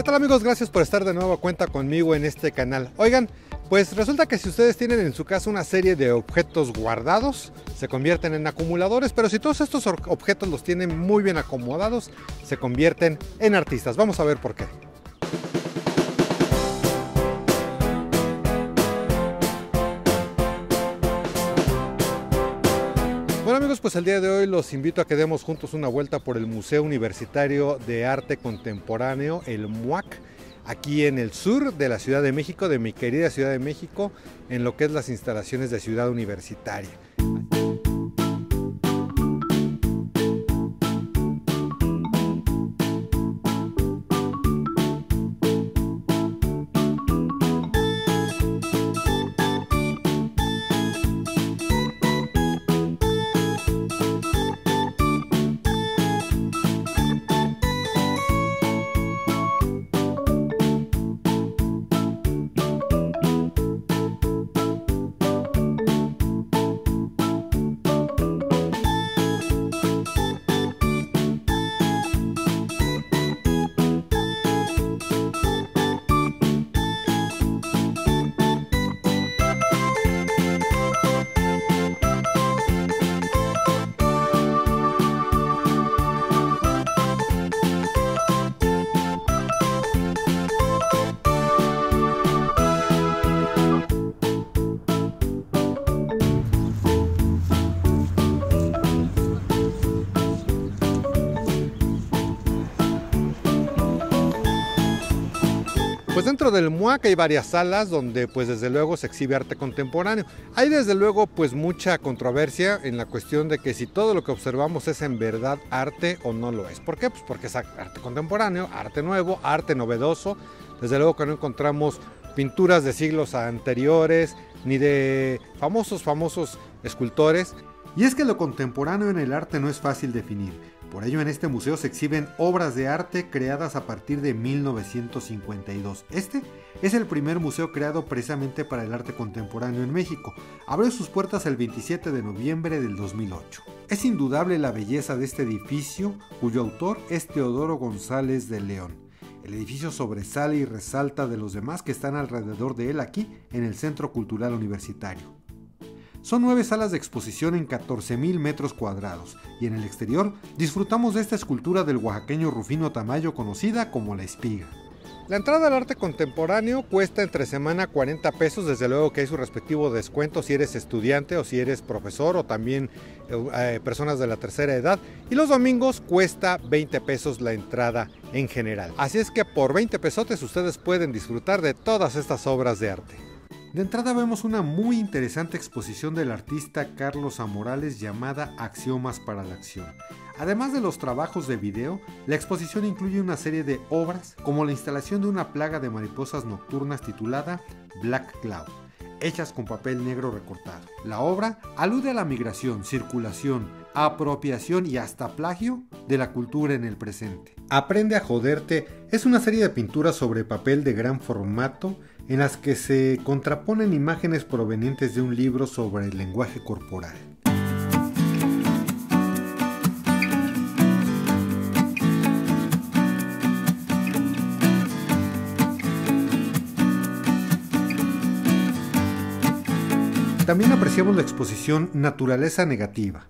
¿Qué tal, amigos? Gracias por estar de nuevo a cuenta conmigo en este canal. Oigan, pues resulta que si ustedes tienen en su casa una serie de objetos guardados, se convierten en acumuladores, pero si todos estos objetos los tienen muy bien acomodados, se convierten en artistas. Vamos a ver por qué. Bueno, amigos, pues el día de hoy los invito a que demos juntos una vuelta por el Museo Universitario de Arte Contemporáneo, el MUAC, aquí en el sur de la Ciudad de México, de mi querida Ciudad de México, en lo que es las instalaciones de Ciudad Universitaria. Pues dentro del MUAC hay varias salas donde pues desde luego se exhibe arte contemporáneo. Hay desde luego pues mucha controversia en la cuestión de que si todo lo que observamos es en verdad arte o no lo es. ¿Por qué? Pues porque es arte contemporáneo, arte nuevo, arte novedoso. Desde luego que no encontramos pinturas de siglos anteriores ni de famosos escultores. Y es que lo contemporáneo en el arte no es fácil definir. Por ello en este museo se exhiben obras de arte creadas a partir de 1952. Este es el primer museo creado precisamente para el arte contemporáneo en México. Abrió sus puertas el 27 de noviembre del 2008. Es indudable la belleza de este edificio, cuyo autor es Teodoro González de León. El edificio sobresale y resalta de los demás que están alrededor de él aquí en el Centro Cultural Universitario. Son 9 salas de exposición en 14,000 metros cuadrados y en el exterior disfrutamos de esta escultura del oaxaqueño Rufino Tamayo conocida como La Espiga. La entrada al arte contemporáneo cuesta entre semana 40 pesos, desde luego que hay su respectivo descuento si eres estudiante o si eres profesor o también personas de la tercera edad, y los domingos cuesta 20 pesos la entrada en general. Así es que por 20 pesotes ustedes pueden disfrutar de todas estas obras de arte. De entrada vemos una muy interesante exposición del artista Carlos Amorales llamada Axiomas para la Acción. Además de los trabajos de video, la exposición incluye una serie de obras como la instalación de una plaga de mariposas nocturnas titulada Black Cloud, hechas con papel negro recortado. La obra alude a la migración, circulación, apropiación y hasta plagio de la cultura en el presente. Aprende a joderte es una serie de pinturas sobre papel de gran formato en las que se contraponen imágenes provenientes de un libro sobre el lenguaje corporal. También apreciamos la exposición Naturaleza Negativa.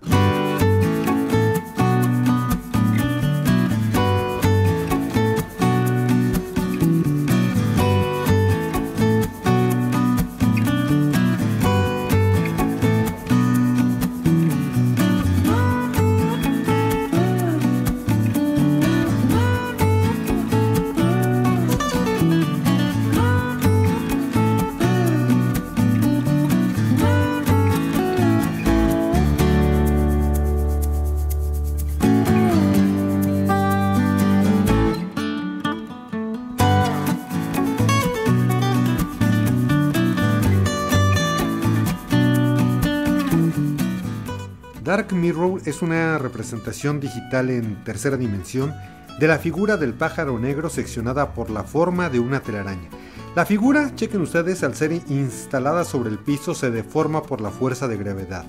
Dark Mirror es una representación digital en tercera dimensión de la figura del pájaro negro seccionada por la forma de una telaraña. La figura, chequen ustedes, al ser instalada sobre el piso se deforma por la fuerza de gravedad.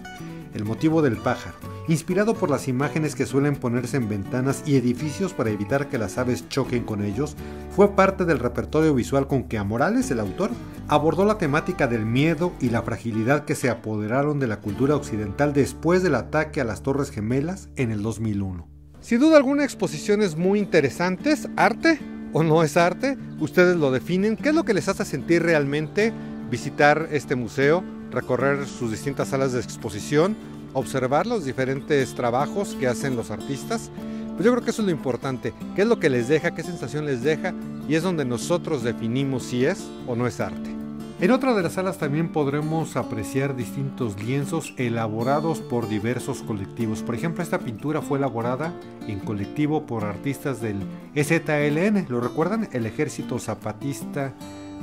El motivo del pájaro, inspirado por las imágenes que suelen ponerse en ventanas y edificios para evitar que las aves choquen con ellos, fue parte del repertorio visual con que Morales, el autor, abordó la temática del miedo y la fragilidad que se apoderaron de la cultura occidental después del ataque a las Torres Gemelas en el 2001. Sin duda alguna, exposiciones muy interesantes. ¿Arte o no es arte? Ustedes lo definen. ¿Qué es lo que les hace sentir realmente visitar este museo, recorrer sus distintas salas de exposición, observar los diferentes trabajos que hacen los artistas? Pues yo creo que eso es lo importante. ¿Qué es lo que les deja? ¿Qué sensación les deja? Y es donde nosotros definimos si es o no es arte. En otra de las salas también podremos apreciar distintos lienzos elaborados por diversos colectivos. Por ejemplo, esta pintura fue elaborada en colectivo por artistas del EZLN. ¿Lo recuerdan? El Ejército Zapatista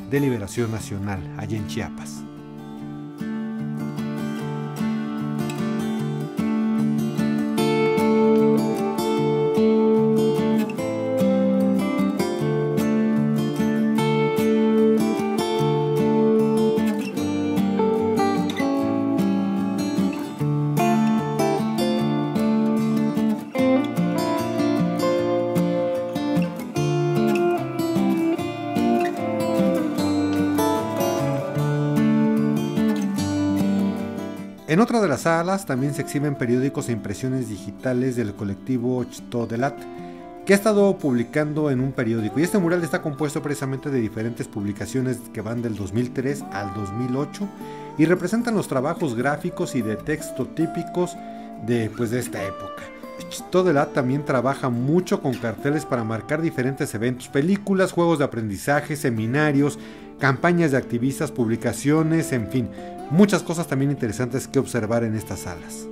de Liberación Nacional, allá en Chiapas. En otra de las salas también se exhiben periódicos e impresiones digitales del colectivo Xtodelat, que ha estado publicando en un periódico. Y este mural está compuesto precisamente de diferentes publicaciones que van del 2003 al 2008 y representan los trabajos gráficos y de texto típicos de esta época. Xtodelat también trabaja mucho con carteles para marcar diferentes eventos, películas, juegos de aprendizaje, seminarios, campañas de activistas, publicaciones, en fin, muchas cosas también interesantes que observar en estas salas.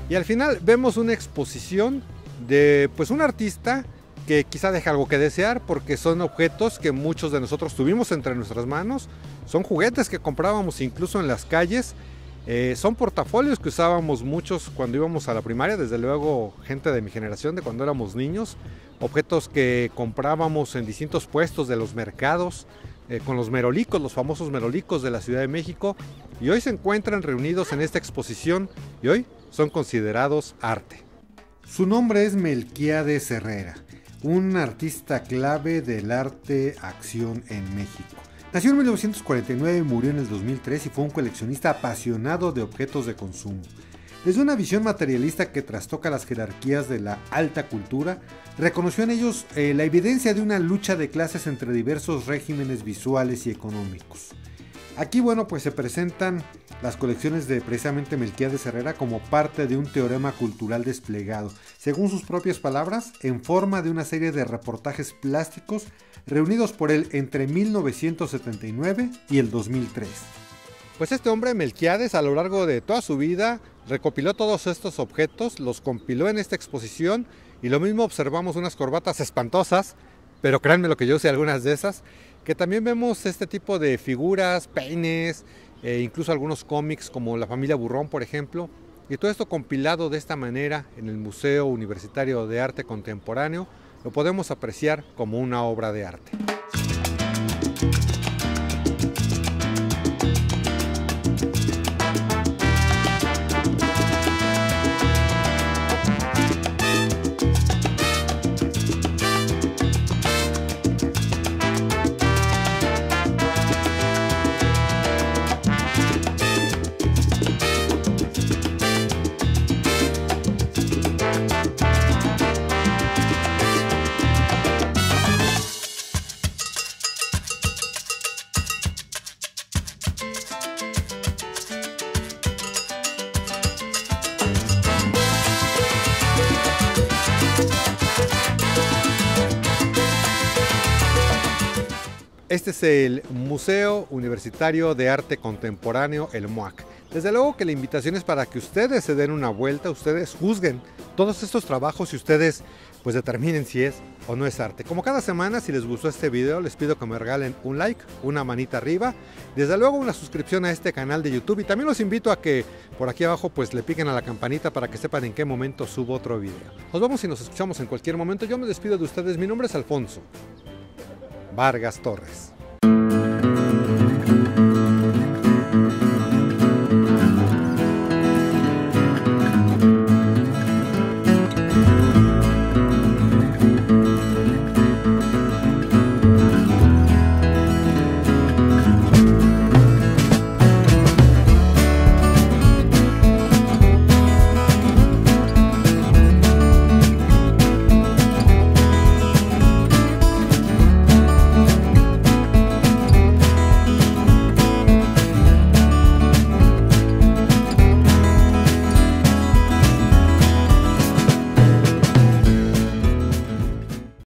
Y al final vemos una exposición de un artista que quizá deja algo que desear, porque son objetos que muchos de nosotros tuvimos entre nuestras manos, son juguetes que comprábamos incluso en las calles, son portafolios que usábamos muchos cuando íbamos a la primaria, desde luego gente de mi generación, de cuando éramos niños, objetos que comprábamos en distintos puestos de los mercados, con los merolicos, los famosos merolicos de la Ciudad de México, y hoy se encuentran reunidos en esta exposición y hoy son considerados arte. Su nombre es Melquiades Herrera, un artista clave del arte acción en México. Nació en 1949 y murió en el 2003 y fue un coleccionista apasionado de objetos de consumo. Desde una visión materialista que trastoca las jerarquías de la alta cultura, reconoció en ellos la evidencia de una lucha de clases entre diversos regímenes visuales y económicos. Aquí, se presentan las colecciones de precisamente Melquiades Herrera como parte de un teorema cultural desplegado, según sus propias palabras, en forma de una serie de reportajes plásticos reunidos por él entre 1979 y el 2003. Pues este hombre, Melquiades, a lo largo de toda su vida, recopiló todos estos objetos, los compiló en esta exposición, y lo mismo observamos unas corbatas espantosas, pero créanme lo que yo sé algunas de esas, que también vemos este tipo de figuras, peines, incluso algunos cómics como La Familia Burrón, por ejemplo, y todo esto compilado de esta manera en el Museo Universitario de Arte Contemporáneo, lo podemos apreciar como una obra de arte. Este es el Museo Universitario de Arte Contemporáneo, el MUAC. Desde luego que la invitación es para que ustedes se den una vuelta, ustedes juzguen todos estos trabajos y ustedes pues determinen si es o no es arte. Como cada semana, si les gustó este video, les pido que me regalen un like, una manita arriba, desde luego una suscripción a este canal de YouTube, y también los invito a que por aquí abajo pues le piquen a la campanita para que sepan en qué momento subo otro video. Nos vemos y nos escuchamos en cualquier momento. Yo me despido de ustedes. Mi nombre es Alfonso Vargas Torres.